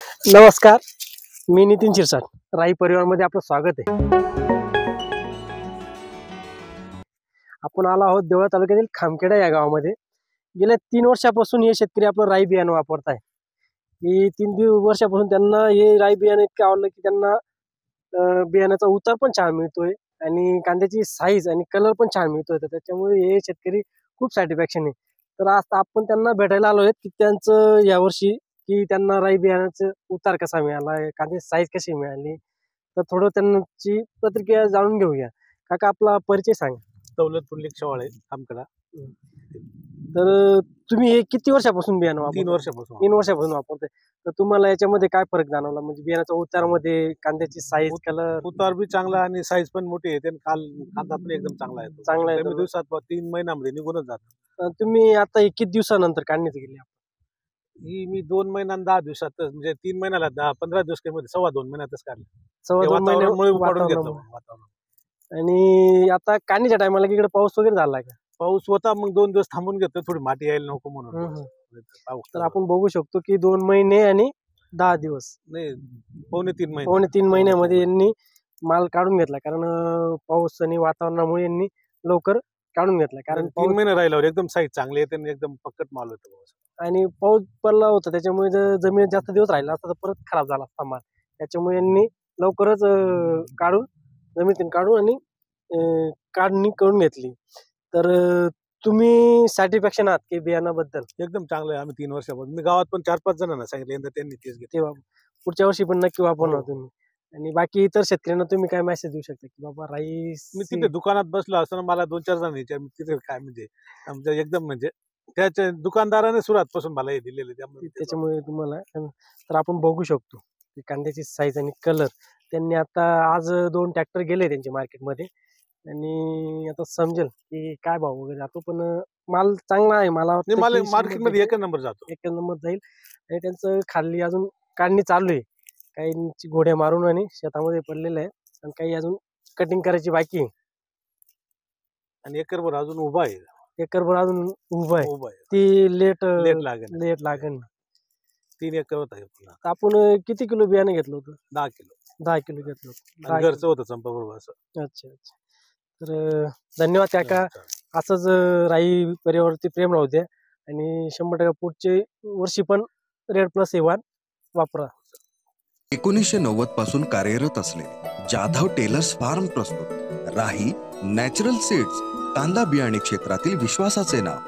नमस्कार, मी नितीन शिरसाट. राई परिवारमध्ये आपलं स्वागत आहे. आपण आलो आहोत देवळा तालुक्यातील खामखेडा या गावामध्ये. गेल्या 3 वर्षापासून हे शेतकरी आपलं राई बियाणं वापरत आहे. ही 3 वर्षापासून त्यांना हे राई बियाणं इतकं आवडलं की त्यांना बियाण्याचा उतार पण छान मिळतोय आणि कांद्याची साईज आणि कलर पण छान मिळतोय. तर त्याच्यामुळे हे शेतकरी खूप सॅटिस्फॅक्शन आहे. तर आज आपण त्यांना भेटायला आलो आहेत की त्यांचं यावर्षी की त्यांना राई बियाण्याचा उतार कसा मिळाला, कांद्याची साईज कशी मिळाली, तर थोडं त्यांची प्रतिक्रिया जाणून घेऊया. काका, आपला परिचय सांगा. दौलत पुंडलिक शेवाळे, खामखेडा. तर तुम्ही हे किती वर्षापासून बियाणं 3 वापरताय? वर्षापासून 3 वर्षापासून वापरताय. तर तुम्हाला याच्यामध्ये काय फरक जाणवला, म्हणजे बियाण्याच्या उतारामध्ये, कांद्याची साईज, कलर? उतार बी चांगला आणि साईज पण मोठी आहे. आणि कांदा पण एकदम चांगला आहे. चांगला आहे. कमी दिवसात 3 महिन्यामध्ये निघूनच जातो. तुम्ही आता हे किती दिवसानंतर काढणीच गेली? ही मी 2 महिन्या 10 दिवसात, म्हणजे 3 महिन्याला 15 दिवस मध्ये 2.25 महिन्यातच काढली. 2.25 वातावरणामुळे काढून वातावरणामुळे. घेतलं वातावरण. आणि आता काढणीच्या टायमाला इकडे पाऊस वगैरे झाला का? पाऊस होता, मग 2 दिवस थांबून घेतलं, थोडी माती यायला नको म्हणून. तर आपण बघू शकतो की 2 महिने आणि 10 दिवस, नाही, पावणे 3 महिन्यामध्ये यांनी माल काढून घेतला. कारण पाऊस आणि वातावरणामुळे यांनी लवकर काढून घेतला. कारण 3 महिने राहिल्यावर एकदम साईज चांगली येते आणि एकदम पक्कट माल होतो. आणि पाऊस पडला होता, त्याच्यामुळे जर जमिनीत जास्त दिवस राहिला असता तर परत खराब झाला असता माल. त्याच्यामुळे यांनी लवकरच काढून, जमिनीतून काढून आणि काढणी करून घेतली. तर तुम्ही सॅटिस्फॅक्शन आहात की बियाणाबद्दल? एकदम चांगलं आहे. आम्ही 3 वर्षापासून, मी गावात पण 4-5 जणांना सांगितलं, यंदा त्यांनी तेच घेतलं. पुढच्या वर्षी पण नक्की वापरणार तुम्ही. आणि बाकी इतर शेतकऱ्यांना तुम्ही काय मेसेज देऊ शकता की बाबा राई? मी तिथे दुकानात बसलो असताना मला 2-4 जण विचारले, तिथे काय म्हणजे आमच्या एकदम म्हणजे त्याच्या दुकानदाराने सुरुवात पासून मला हे दिलेले, त्याच्यामुळे तुम्हाला. तर आपण बघू शकतो की कांद्याची साईज आणि कलर. त्यांनी आता आज 2 ट्रॅक्टर गेले त्यांच्या मार्केटमध्ये आणि आता समजेल की काय भाव वगैरे जातो. पण माल चांगला आहे. मला मार्केटमध्ये 1 नंबर जातो, 1 नंबर जाईल. आणि त्यांचं खाली अजून काढणी चालू आहे. काहींची घोड्या मारून आणि शेतामध्ये पडलेलं आहे, आणि काही अजून कटिंग करायची बाकी आहे. आणि एकरभर अजून उभा आहे. एकरभर अजून उभा आहे. ती लेट लागेल. 3 एकर होत आहे. आपण किती किलो बियाणे घेतलं होतं? 10 किलो. 10 किलो घेतलं होतं. घरचं होतं चंपा बरोबर असं. अच्छा. तर धन्यवाद काका. असंच राई परिवारावरती प्रेम राहू द्या आणि 100% पुढचे वर्षी पण रेड प्लस A1 वापरा. 1990 पासून कार्यरत असलेले जाधव टेलर्स फार्म प्रस्तुत राही नॅचरल सीड्स, कांदा बियाणे क्षेत्रातील विश्वासाचे नाव.